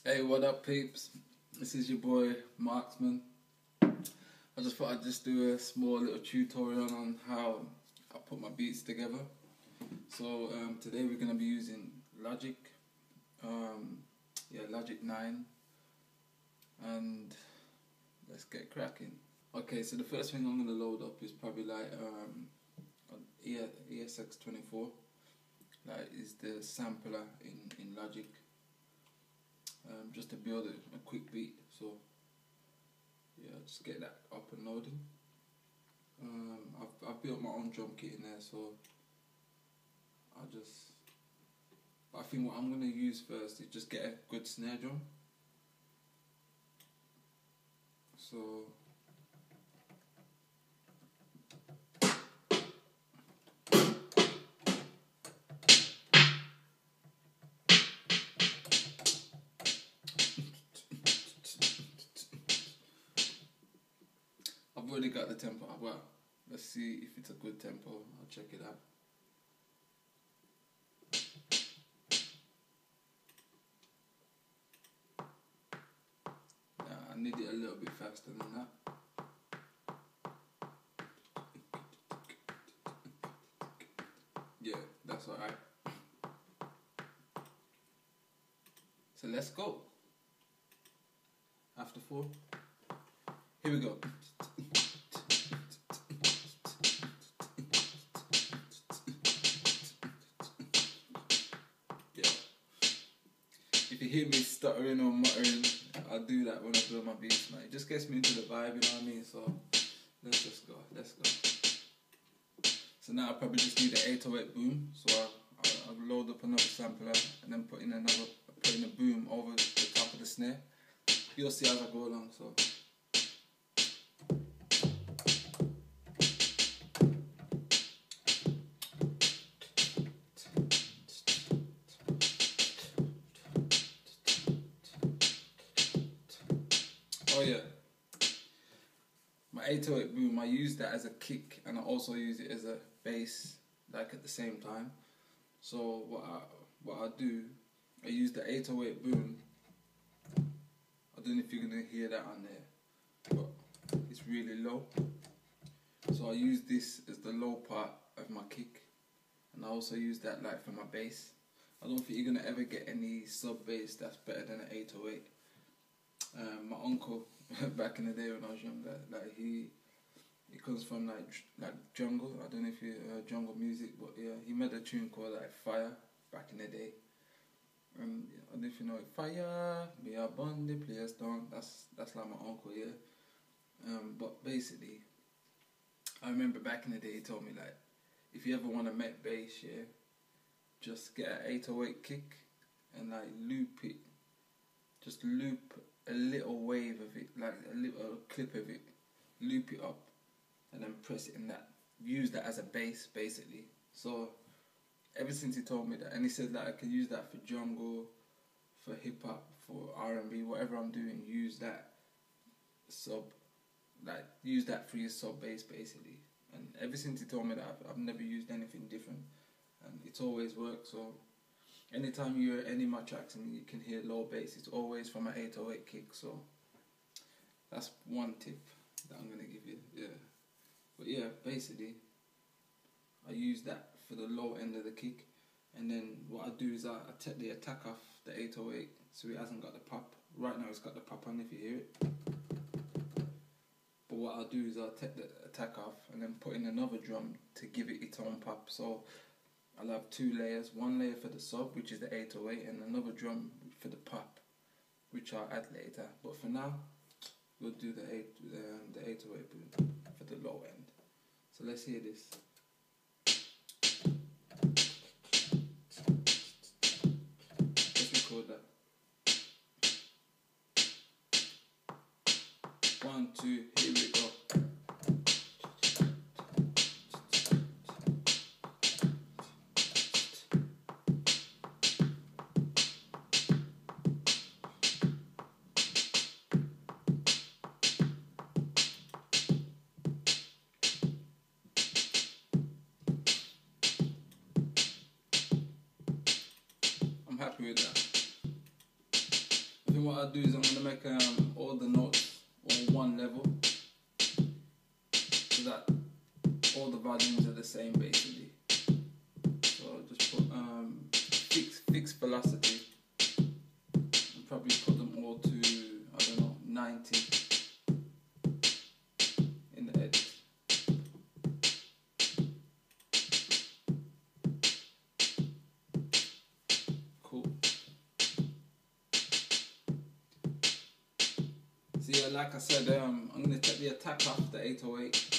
Hey, what up, peeps? This is your boy MarksmaN. I just thought I'd just do a small little tutorial on how I put my beats together. So today we're going to be using Logic, Logic 9, and let's get cracking. Okay, so the first thing I'm going to load up is probably like ESX24, like is the sampler in Logic. Just to build a quick beat, so yeah, just get that up and loading. I've built my own drum kit in there, so I think what I'm gonna use first is just get a good snare drum. So I've already got the tempo. Well, let's see if it's a good tempo. I'll check it out. I need it a little bit faster than that. Yeah, that's alright. So let's go. After 4. Here we go. Yeah. If you hear me stuttering or muttering, I'll do that when I build my beats, man. It just gets me into the vibe, you know what I mean? So let's just go. Let's go. So now I probably just need an 808 boom. So I'll load up another sampler and then put in a boom over the top of the snare. You'll see as I go along. So. Oh yeah, my 808 boom, I use that as a kick and I also use it as a bass, like at the same time. So what I do, I use the 808 boom. I don't know if you're gonna hear that on there, but it's really low. So I use this as the low part of my kick, and I also use that like for my bass. I don't think you're gonna ever get any sub bass that's better than an 808. My uncle, back in the day when I was younger, like he comes from like jungle. I don't know if you heard jungle music, but yeah, he made a tune called like Fire back in the day. I don't know if you know it. Fire, me a bun the place down. That's like my uncle, yeah. But basically, I remember back in the day he told me like, if you ever want to make bass, yeah, just get an 808 kick and like loop it. Just loop a little wave of it, like a little clip of it, loop it up, and then press it in that. Use that as a bass, basically. So ever since he told me that, and he said that I can use that for jungle, for hip hop, for R&B, whatever I'm doing, use that use that for your sub bass, basically. And ever since he told me that, I've never used anything different, and it's always worked. So anytime you hear any of my tracks and you can hear low bass, it's always from an 808 kick. So that's one tip that I'm gonna give you. Yeah, but yeah, basically I use that for the low end of the kick, and then what I do is I take the attack off the 808, so it hasn't got the pop. Right now it's got the pop on if you hear it. But what I'll do is I'll take the attack off and then put in another drum to give it its own pop. So I'll have 2 layers, one layer for the sub, which is the 808, and another drum for the pop, which I'll add later. But for now, we'll do the 808 boom for the low end. So let's hear this. Let's record that. 1, 2, here we go. I'm happy with that. I think what I'll do is I'm gonna make all the notes on one level, so that all the volumes are the same basically. So I'll just put fixed velocity and probably put them all to, I don't know, 90 in the edit. Cool. So yeah, like I said, I'm gonna take the attack off the 808.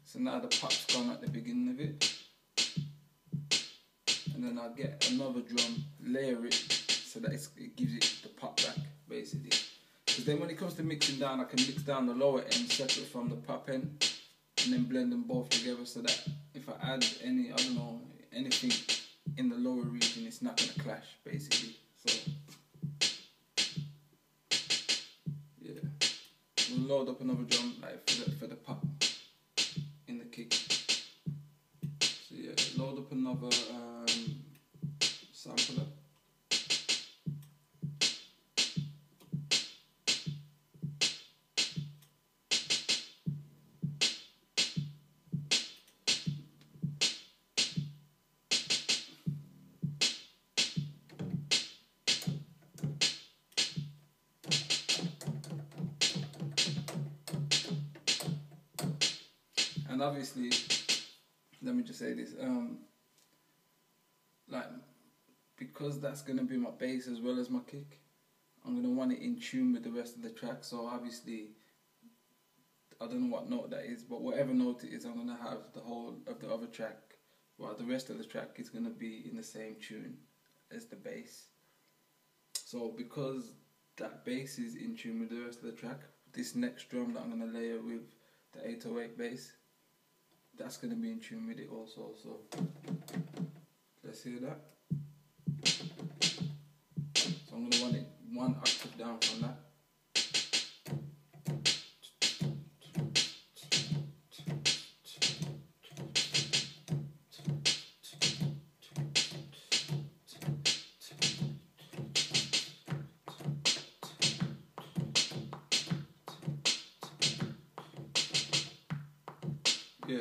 So now the pop's gone at the beginning of it, and then I'll get another drum, layer it, so that it gives it the pop back basically. Because then when it comes to mixing down, I can mix down the lower end separate from the pop end, and then blend them both together, so that if I add any, I don't know, anything in the lower region, it's not gonna clash basically. So yeah, we'll load up another drum like for the pop in the kick. So yeah, load up another sampler. And obviously, let me just say this, like, because that's gonna be my bass as well as my kick, I'm gonna want it in tune with the rest of the track. So obviously, I don't know what note that is, but whatever note it is, I'm gonna have the whole of the other track, while the rest of the track is gonna be in the same tune as the bass. So because that bass is in tune with the rest of the track, this next drum that I'm gonna layer with the 808 bass, that's going to be in tune with it also. So let's hear that. So I'm going to want it one octave down from that. Yeah.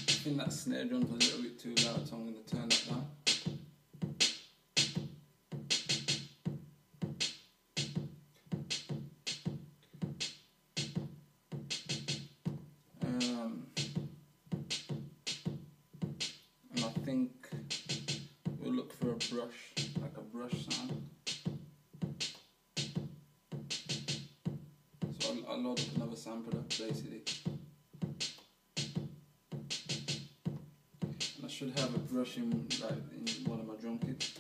I think that snare drum's a little bit too loud, so I'm going to turn that down. And I think we'll look for a brush, like a brush sound. So I'll load up another sampler basically. I should have a brush in one of my drum kits.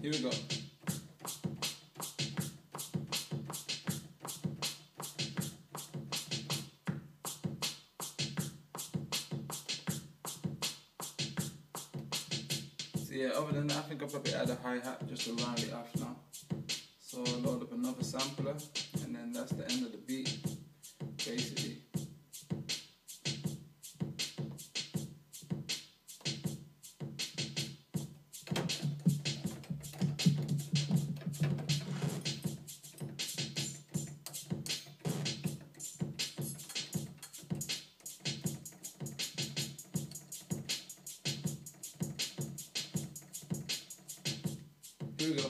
Here we go. So yeah, other than that, I think I'll probably add a hi-hat just to round it off now. So I'll load up another sampler, and then that's the end of the beat, basically. Here we go.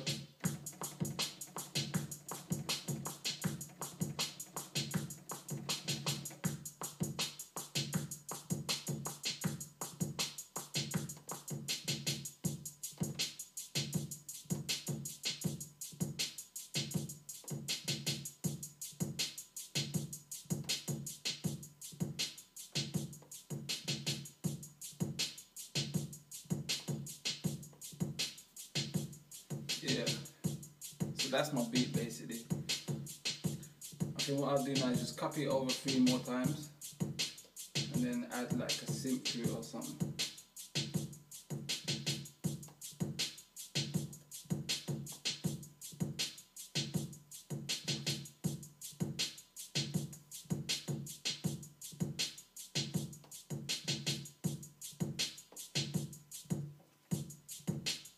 Yeah. So that's my beat basically. I think what I'll do now is just copy it over 3 more times and then add like a synth to it or something.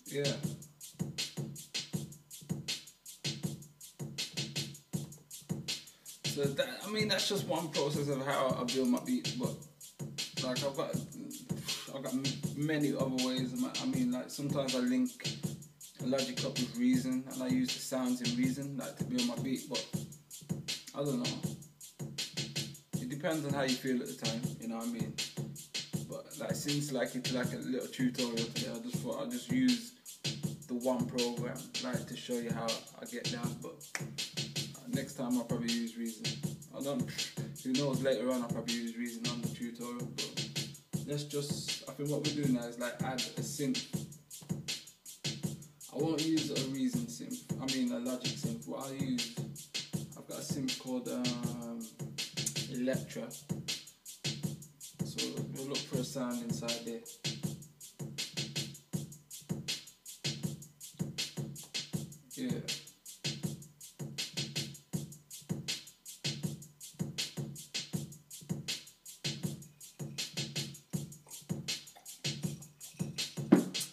Yeah. So that, I mean, that's just one process of how I build my beats, but like I've got many other ways. I mean, like sometimes I link Logic up with Reason, and I use the sounds in Reason like to build my beat. But I don't know. It depends on how you feel at the time. You know what I mean? But like since like it's like a little tutorial today, I just thought I'd just use the one program like to show you how I get down. But next time I'll probably use Reason. I don't. Who knows? Later on I'll probably use Reason on the tutorial. But let's just. I think what we're doing now is like add a synth. I won't use a Reason synth. I mean a Logic synth. What I'll use, I've got a synth called Electra. So we'll look for a sound inside there. Yeah.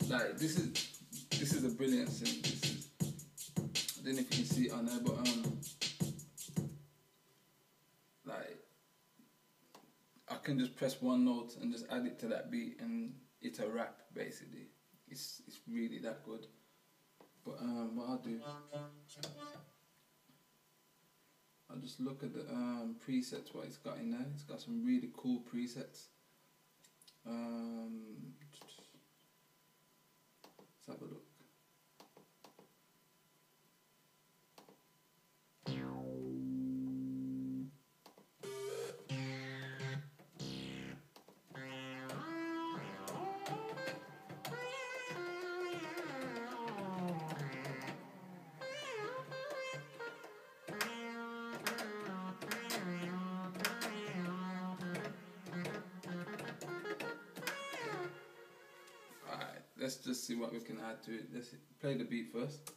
Like this is a brilliant synth. This is, I don't know if you can see it on there, but like I can just press one note and just add it to that beat and it's a rap basically. It's really that good. But what I'll do, I'll just look at the presets what it's got in there. It's got some really cool presets. Let's have a look. Alright, let's just see what we can add to it. Let's play the beat first.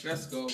Let's go.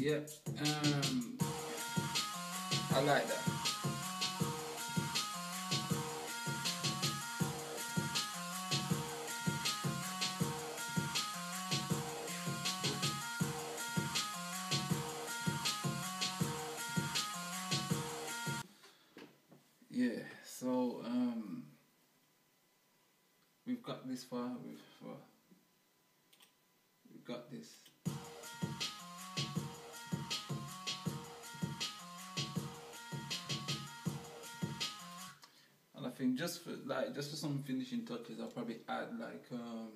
Yep. I like that. Yeah. So we've got this far. We've got this. And I think just for some finishing touches, I'll probably add like I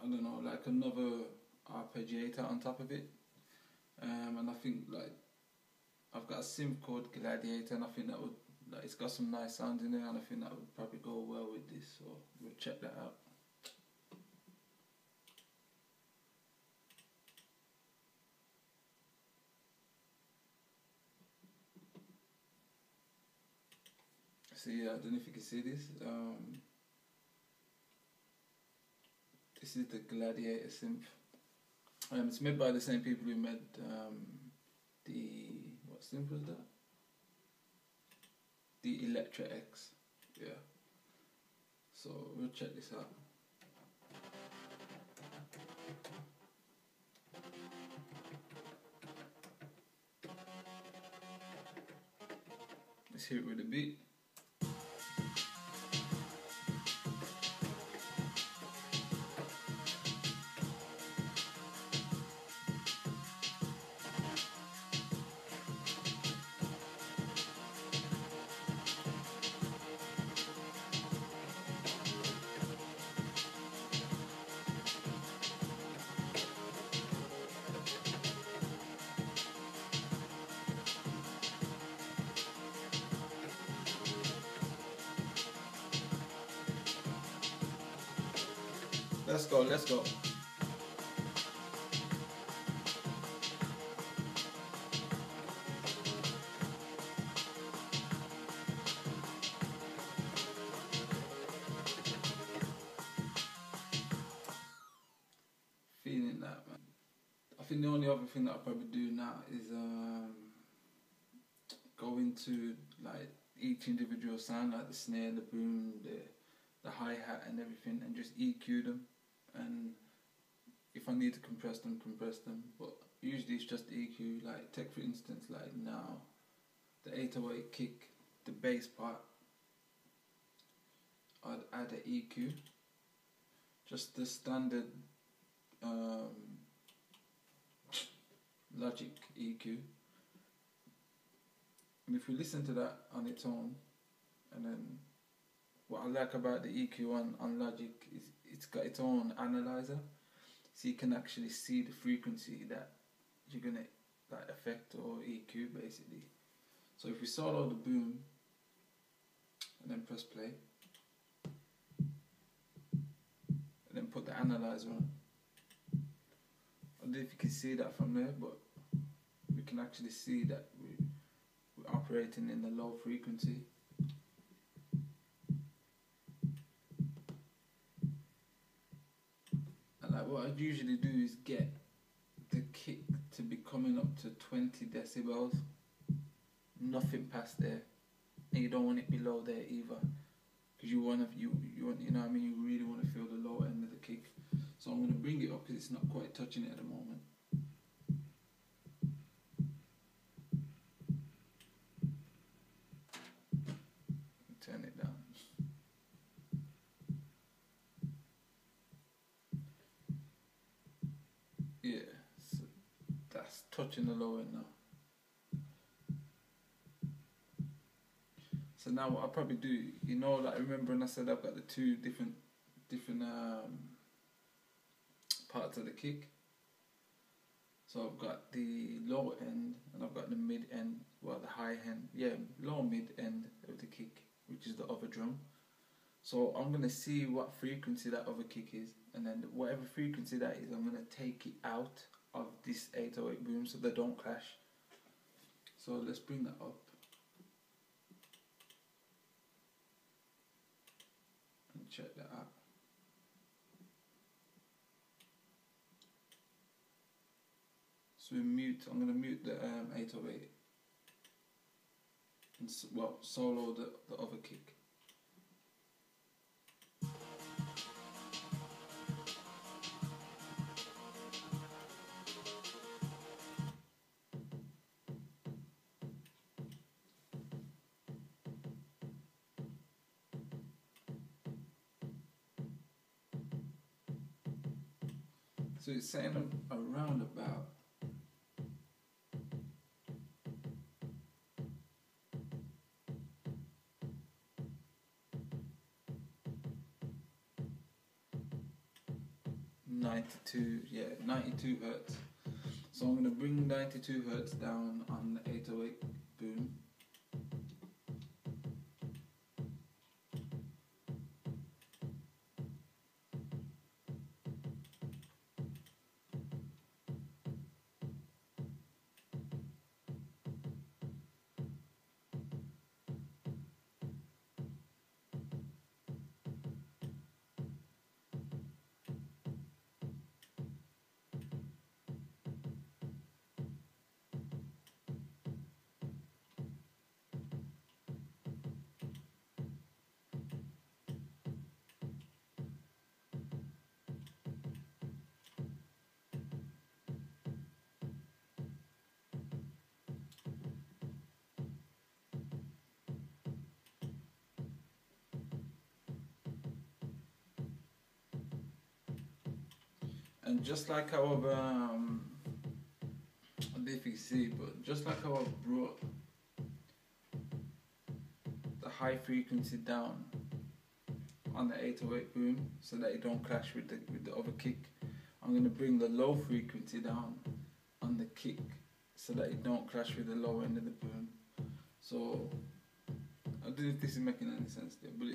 don't know, like another arpeggiator on top of it. And I think like I've got a synth called Gladiator, and I think that would like it's got some nice sounds in there, and I think that would probably go well with this. So we'll check that out. So yeah, I don't know if you can see this. This is the Gladiator synth. It's made by the same people who made what synth was that? The Electra X. Yeah. So we'll check this out. Let's hear it with the beat. Let's go, let's go. Feeling that, man. I think the only other thing that I'll probably do now is go into like each individual sound, like the snare, the boom, the hi-hat and everything, and just EQ them. And if I need to compress them, but usually it's just EQ. Like take for instance, like now, the 808 kick, the bass part, I'd add an EQ, just the standard Logic EQ. And if you listen to that on its own, and then what I like about the EQ on Logic is it's got its own analyzer, so you can actually see the frequency that you're gonna like affect or EQ basically. So if we solo the boom and then press play and then put the analyzer on, I don't know if you can see that from there, but we can actually see that we're operating in the low frequency. And like what I'd usually do is get the kick to be coming up to 20 decibels, nothing past there, and you don't want it below there either, because you want, you know what I mean, you really want to feel the low end of the kick. So I'm going to bring it up because it's not quite touching it at the moment. Turn it down. Yeah, so that's touching the low end now. So now what I'll probably do, you know, like remember when I said I've got the two different parts of the kick. So I've got the low end and I've got the mid end, well the high end, yeah, low mid end of the kick, which is the other drum. So I'm going to see what frequency that other kick is, and then whatever frequency that is, I'm going to take it out of this 808 boom so they don't clash. So let's bring that up and check that out. So we mute, I'm going to mute the 808 and well, solo the other kick. So it's saying around about 92, yeah, 92 hertz. So I'm going to bring 92 hertz down on the 808 boom. And just like how I've, I don't know if you can see, but just like how I've brought the high frequency down on the 808 boom so that it don't clash with the other kick, I'm going to bring the low frequency down on the kick so that it don't clash with the low end of the boom. So I don't know if this is making any sense there, but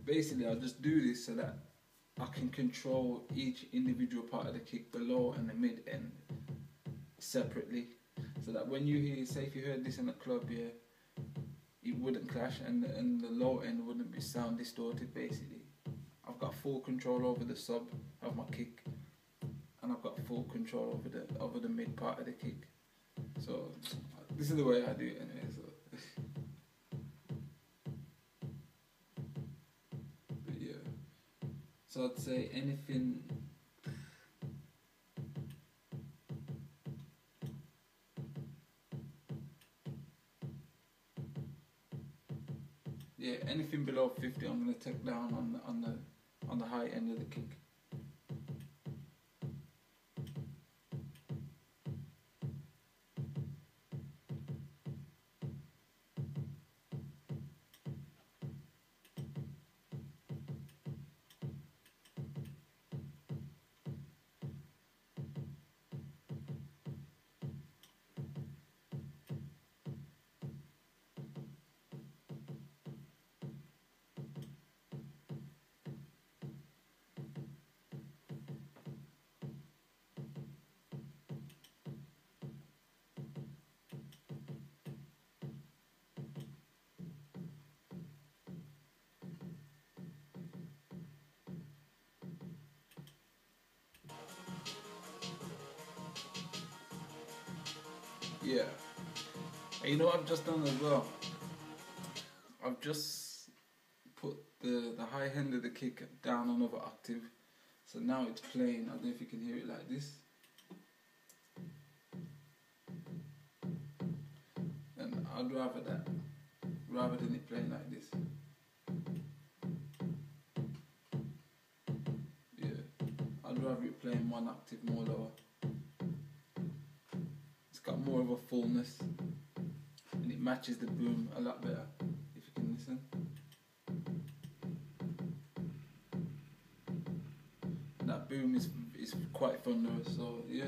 basically I'll just do this so that I can control each individual part of the kick, the low and the mid end, separately, so that when you hear, say if you heard this in a club here, it wouldn't clash and the low end wouldn't be sound distorted. Basically I've got full control over the sub of my kick, and I've got full control over the mid part of the kick. So this is the way I do it anyway. So but yeah, so I'd say anything, yeah, anything below 50 I'm gonna take down on the high end of the kick. Yeah, and you know what I've just done as well? I've just put the high end of the kick down another octave, so now it's playing. I don't know if you can hear it like this, and I'd rather that rather than it playing like this. Yeah, I'd rather it playing one octave more lower. It's got more of a fullness and it matches the boom a lot better, if you can listen. And that boom is quite thunderous, so yeah.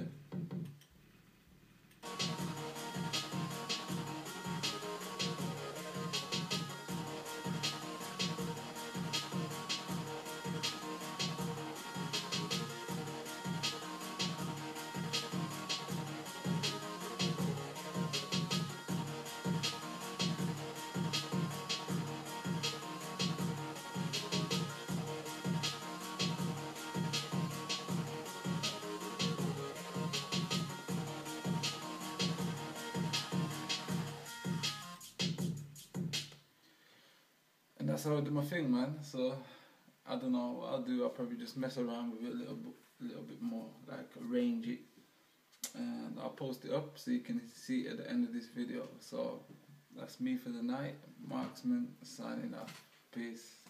And that's how I do my thing, man. So I don't know what I'll do. I'll probably just mess around with it a little bit more, like arrange it, and I'll post it up so you can see it at the end of this video. So that's me for the night. MarksmaN signing off. Peace.